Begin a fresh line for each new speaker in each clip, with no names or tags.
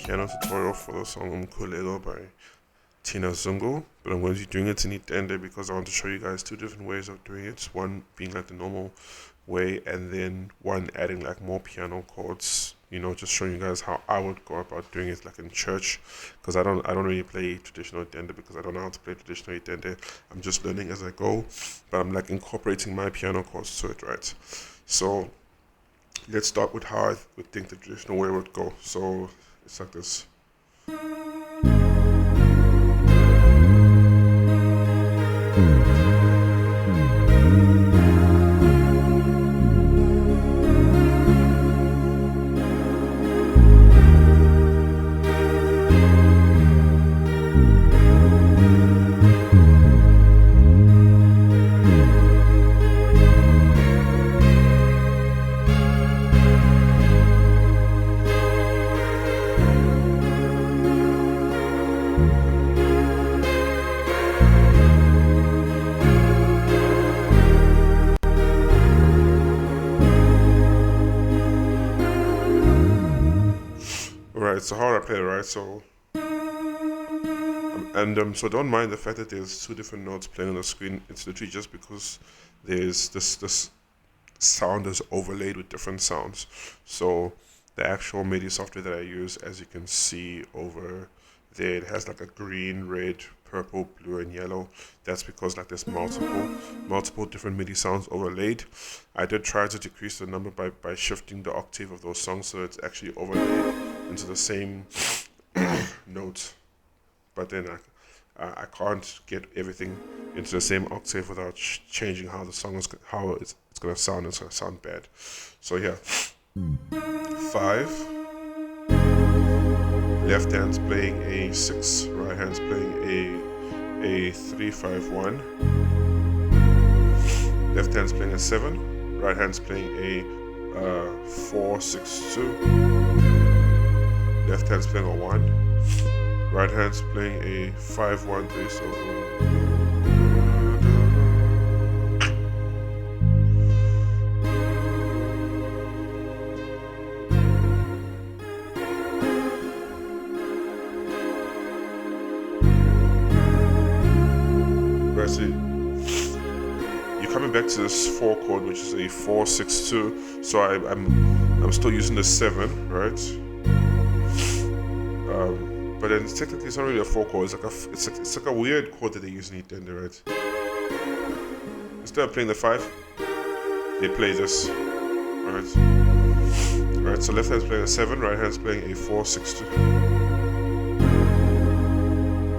piano tutorial for the song Umkhuleko by Thinah Zungu, but I'm going to be doing it in Itende because I want to show you guys two different ways of doing it. One being like the normal way, and then one adding like more piano chords. You know, just showing you guys how I would go about doing it like in church, because I don't really play traditional Itende because I don't know how to play traditional Itende. I'm just learning as I go, but I'm like incorporating my piano chords to it, right? So let's start with how I would think the traditional way would go. So it's like this. Right, so how do I play it, right? So so don't mind the fact that there's two different notes playing on the screen. It's literally just because there's this sound is overlaid with different sounds. So the actual MIDI software that I use, as you can see over there, it has like a green, red, purple, blue, and yellow. That's because like there's multiple different MIDI sounds overlaid. I did try to decrease the number by shifting the octave of those songs so it's actually overlaid into the same note, but then I can't get everything into the same octave without changing how the song is how it's gonna sound. It's gonna sound bad. So yeah, 5. Left hand's playing a 6. Right hand's playing a 3-5-1. Left hand's playing a 7. Right hand's playing a 4-6-2. Left hand's playing a 1. Right hand's playing a 5-1-3. So right, so you're coming back to this 4 chord, which is a 4-6-2. So I'm still using the 7, right? But then technically it's not really a 4 chord. It's like a weird chord that they use in Itende, right? Instead of playing the 5, they play this, right? Right. So left hand's playing a 7, right hand's playing a 4-6-2.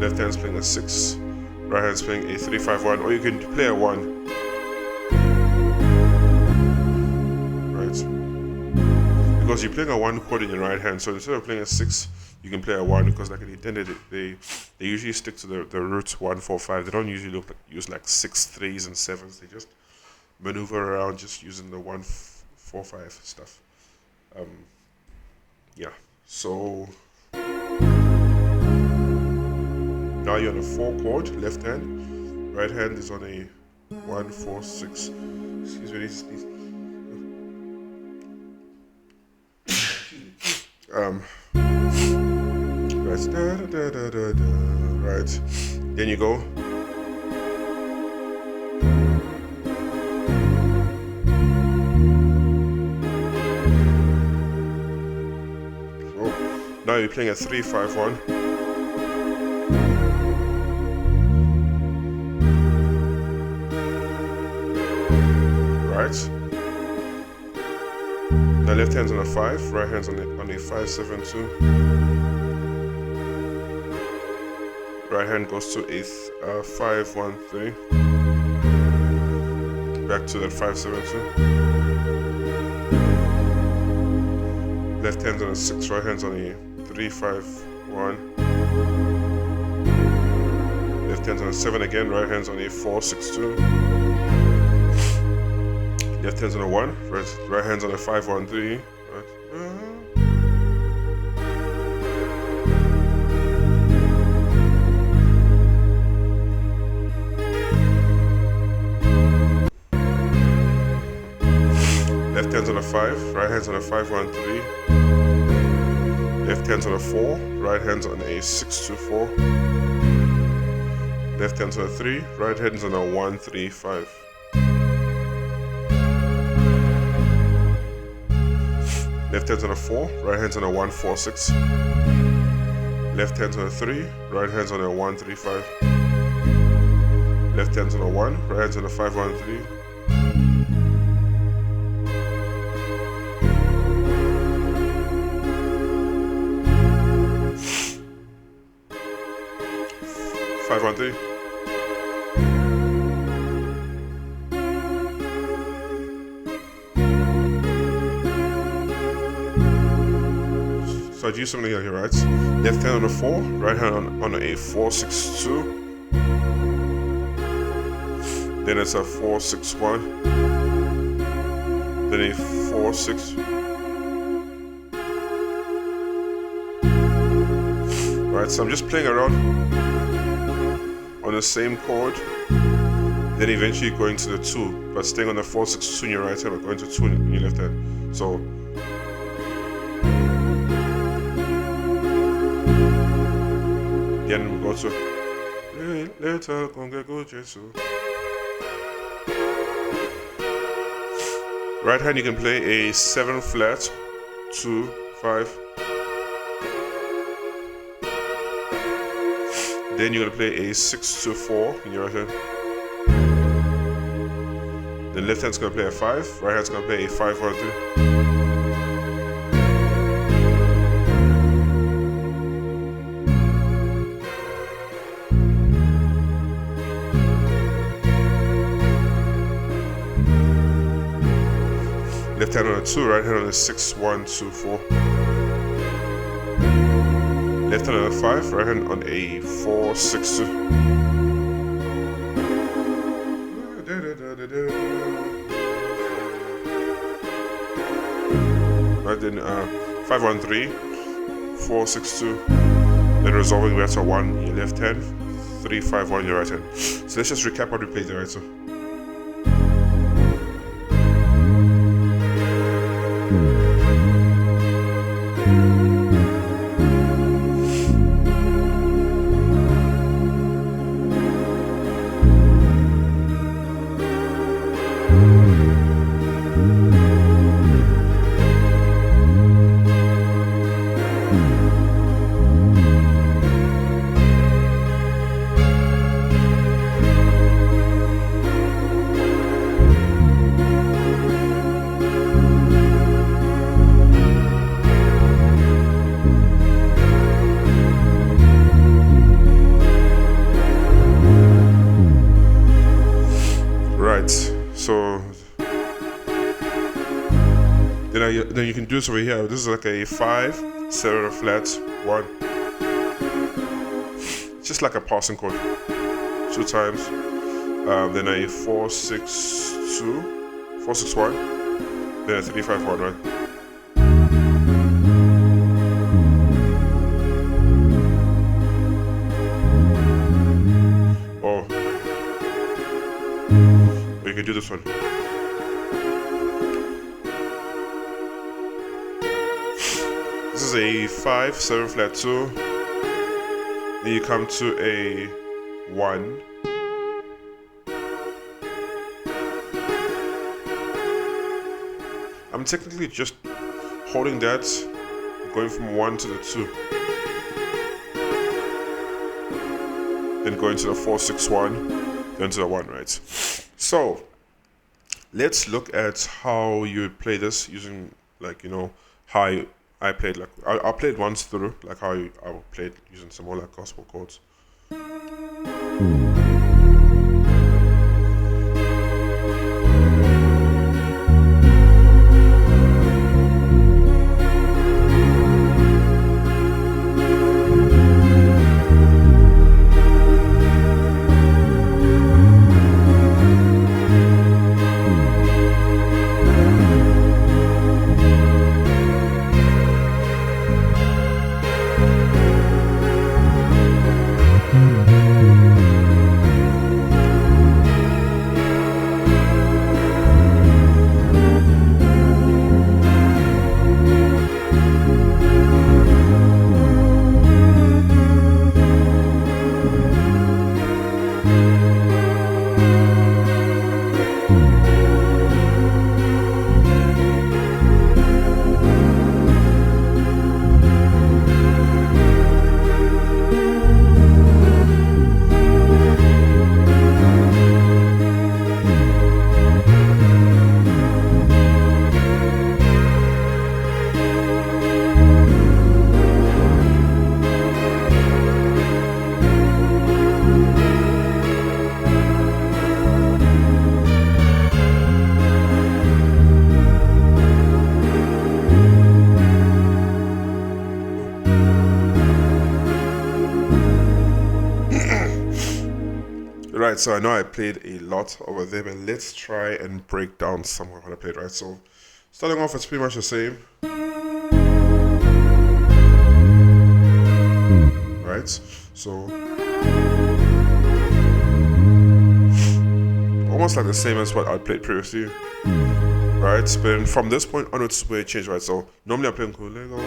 Left hand's playing a 6, right hand's playing a 3-5-1, or you can play a 1. Right? Because you're playing a 1 chord in your right hand, so instead of playing a 6, you can play a 1, because like in Itende, they usually stick to the roots 1-4-5. They don't usually use like 6 3s and 7s. They just maneuver around just using the 1-4-5 stuff. Yeah. So now you're on a 4 chord, left hand. Right hand is on a 1-4-6. Excuse me, sneeze. Right, right. Then you go. Oh, now you're playing a 3-5-1. Right. Now left hand's on a 5, right hand's on a 5-7-2. Right hand goes to a 5-1-3. Back to that 5-7-2. Left hand's on a 6, right hand's on a 3-5-1. Left hand's on a 7 again, right hand's on a 4-6-2. Left hand's on a 1, right hand's on a 5-1-3. Right. Left hand's on a 5, right hand's on a 5-1-3. Left hand's on a 4, right hand's on a 6 to 4. Left hand's on a 3, right hand's on a 1 3 5. Left hand's on a 4, right hand's on a 1 4 6. Left hand's on a 3, right hand's on a 1 3 5. Left hand's on a 1, right hand's on a 5 1 3. 5 1 3. So I do something here, right? Left hand on a 4, right hand on a 4 6 2. Then it's a 4 6 1. Then a 4 6. Right, so I'm just playing around on the same chord, then eventually going to the 2, but staying on the 4 6 2 in your right hand, but going to 2 in your left hand. So then we go to right hand. You can play a 7 flat, 2 5. Then you're gonna play a 6 to 4 in your right hand. Then left hand's gonna play a 5, right hand's gonna play a 5 1 3. Left hand on a 2, right hand on a 6 1 2 4. Left hand on a 5, right hand on a 4 6 2. Right, then 5 1 3, 4 6 2. Then resolving back to 1 in your left hand, 3 5 1 in your right hand. So let's just recap what we played there, right? So then you can do this over here. This is like a 5 7 flat 1. It's just like a passing chord 2 times. Then a 4 6 2, 4 6 1. Then a 3 5 1, right? Or you can do this one. This is a 5 7 flat 2. Then you come to a 1. I'm technically just holding that, going from 1 to the 2. Then going to the 4 6 1, then to the 1, right? So let's look at how you would play this using, like, you know, how I played. Like I'll play it once through, like how I would play it using some more like gospel chords. Right, so I know I played a lot over there, but let's try and break down some of what I played, right? So starting off, it's pretty much the same. Right? So almost like the same as what I played previously. Right? But from this point onwards where it changed, right? So normally I'm playing Umkhuleko.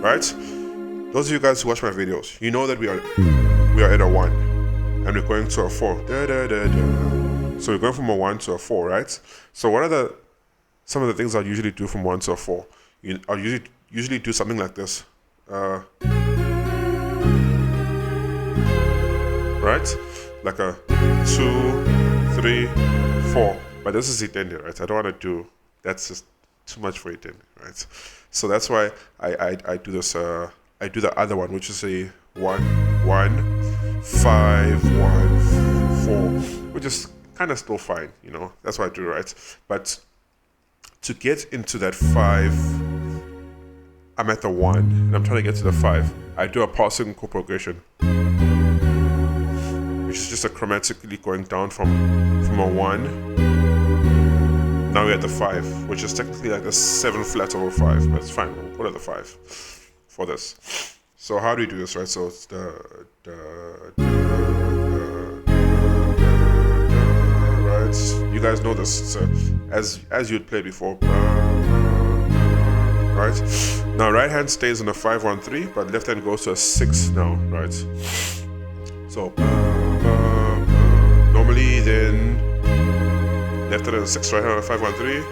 Right? Those of you guys who watch my videos, you know that we are at a 1 and we're going to a 4. So we're going from a 1 to a 4, right? So what are some of the things I usually do from 1 to a 4? I'll usually do something like this. Right? Like a 2, 3, 4. But this is Itende, right? I don't want to do, that's just too much for Itende, right? So that's why I do this, I do the other one, which is a 1, 1, 5, 1, 4, which is kind of still fine, you know? That's what I do, right? But to get into that 5, I'm at the 1, and I'm trying to get to the 5. I do a passing chord progression, which is just a chromatically going down from a 1. Now we're at the 5, which is technically like a 7 flat over 5, but it's fine. We'll put it at the 5 for this. So how do we do this, right? So it's right? You guys know this. It's as you'd play before. Right? Now right hand stays on a 5, 1, 3, but left hand goes to a 6 now, right? So normally then left hand on a 6, right hand on a 5, 1, 3.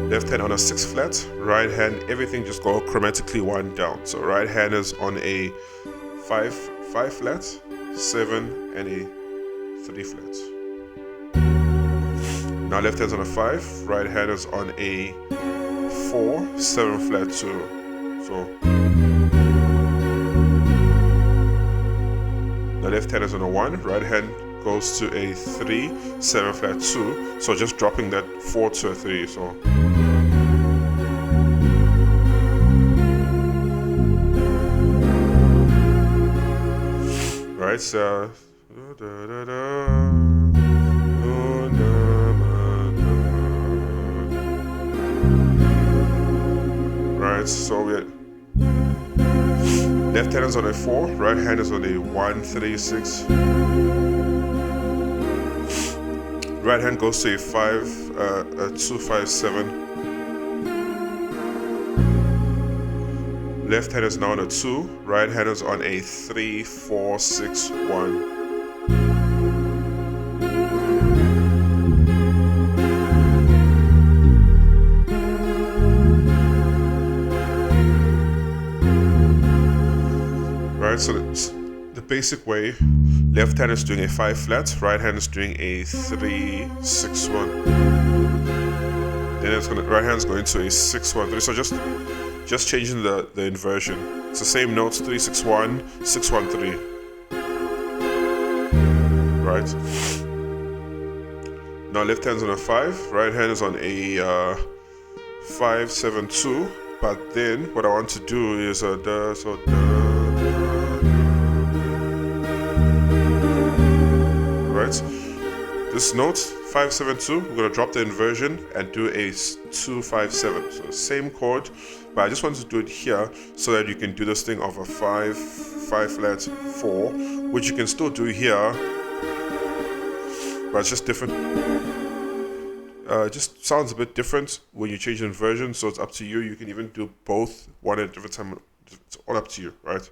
Left hand on a 6 flat, right hand, everything just go chromatically 1 down. So right hand is on a 5 flat, 7, and a 3 flat. Now left hand's on a 5, right hand is on a 4, 7 flat 2. So the left hand is on a 1, right hand goes to a 3, 7 flat 2. So just dropping that 4 to a 3. So right, so right, so we're left hand is on a 4, right hand is on a 1, 3, 6. Right hand goes to a 5, a 2, 5, 7. Left hand is now on a 2, right hand is on a 3, 4, 6, 1. Right, so the basic way, left hand is doing a 5 flat, right hand is doing a 3, 6, 1. Then right hand's going to a 6, 1, 3. So just changing the inversion. It's the same notes, 3, 6, 1, 6, 1, 3. Right? Now left hand's on a 5, right hand is on a 5, 7, 2. But then what I want to do is right? This note 5, 7, 2, we're gonna drop the inversion and do a 2, 5, 7. So same chord, but I just want to do it here so that you can do this thing of a 5, 5 flat, 4, which you can still do here, but it's just different. It just sounds a bit different when you change the inversion, so it's up to you. You can even do both one at a different time. It's all up to you, right?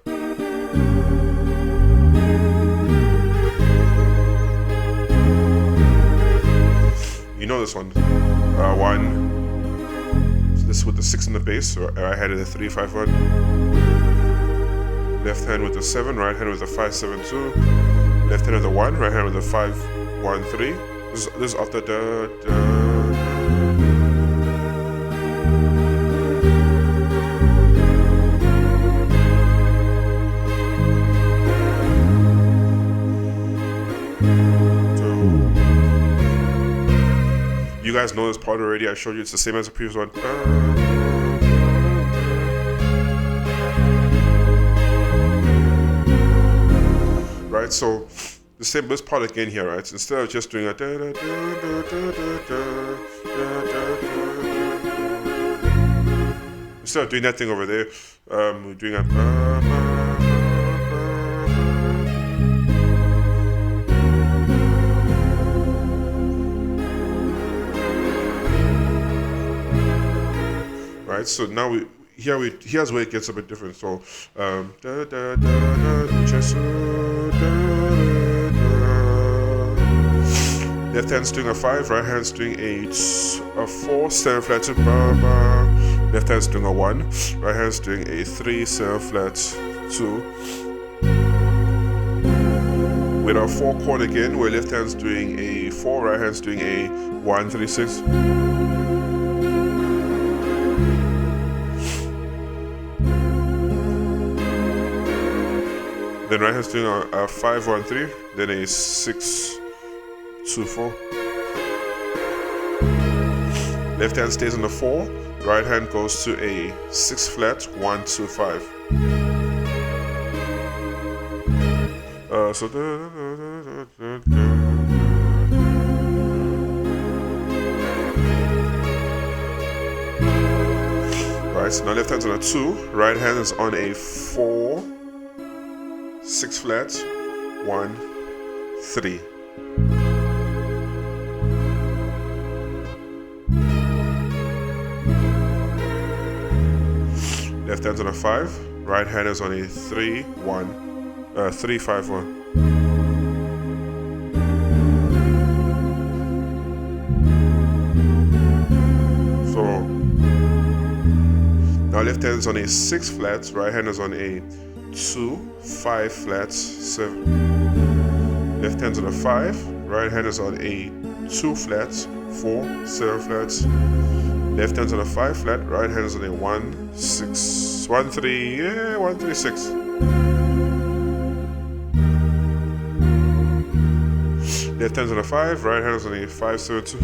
You know this one. 1. So this with the 6 in the bass. So right hand with a 3, 5, 1. Left hand with the 7. Right hand with the 5, 7, 2. Left hand with the 1. Right hand with the 5, 1, 3. This is after the. You guys know this part already. I showed you. It's the same as the previous one. right? So the same this part again here, right? Instead of just doing a da da da da da da da da, instead of doing that thing over there, we're doing a right. So now here's where it gets a bit different. So da da da da, just left hand's doing a 5, right hand's doing a 4, 7 flat to ba ba. Left hand's doing a 1, right hand's doing a 3, 7 flat 2. With our 4 chord again, where left hand's doing a 4, right hand's doing a 1, 3, 6. Then right hand's doing a 5, 1, 3, then a 6, 2, 4. Left hand stays on the 4, right hand goes to a 6 flat, 1, 2, 5. So right, so now left hand's on a 2, right hand is on a 4, 6 flat, 1, 3. Left hand's on a 5, right hand is on a 3, 1, 3, 5, 1. So now left hand is on a 6 flat, right hand is on a 2, 5 flat, 7. Left hand's on a 5, right hand is on a 2 flat, 4, 7 flats. Left hand's on a 5 flat, right hand is on a 1, 6, 1, 3, 1, 3, 6. Left hand's on a 5, right hand is on a 5, 7, 2.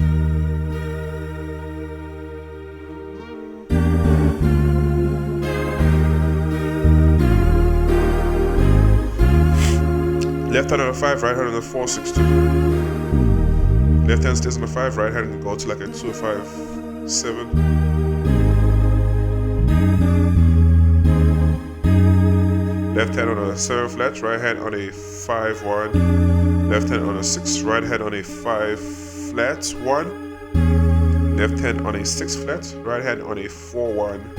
Left hand on a 5, right hand on a 4, 6, 2. Left hand stays on a 5, right hand can go to like a 2, 5, 7. Left hand on a 7 flat, right hand on a 5, 1. Left hand on a 6, right hand on a 5 flat, 1. Left hand on a 6 flat, right hand on a 4, 1.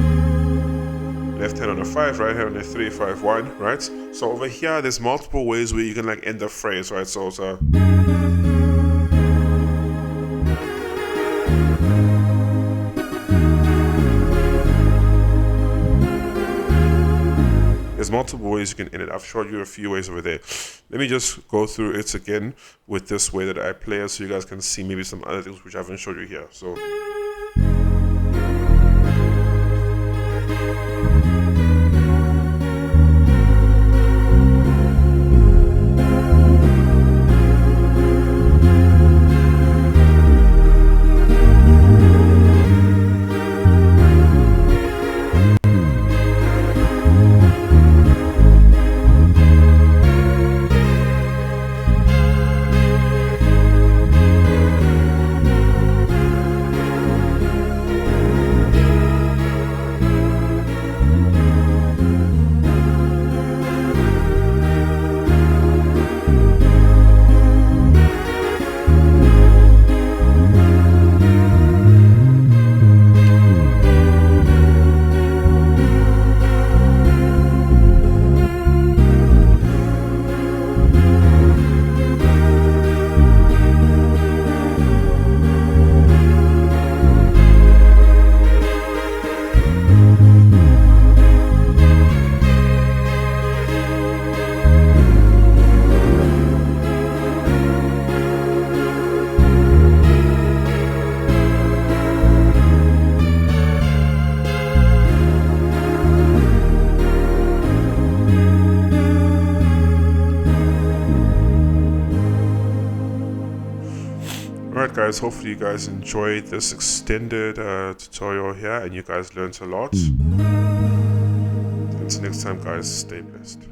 Left hand on a 5, right hand on a 3, 5, 1, right? So over here, there's multiple ways where you can like end the phrase, right? So it's there's multiple ways you can end it. I've showed you a few ways over there. Let me just go through it again with this way that I play it so you guys can see maybe some other things which I haven't showed you here. So alright guys, hopefully you guys enjoyed this extended tutorial here and you guys learned a lot. Until next time guys, stay blessed.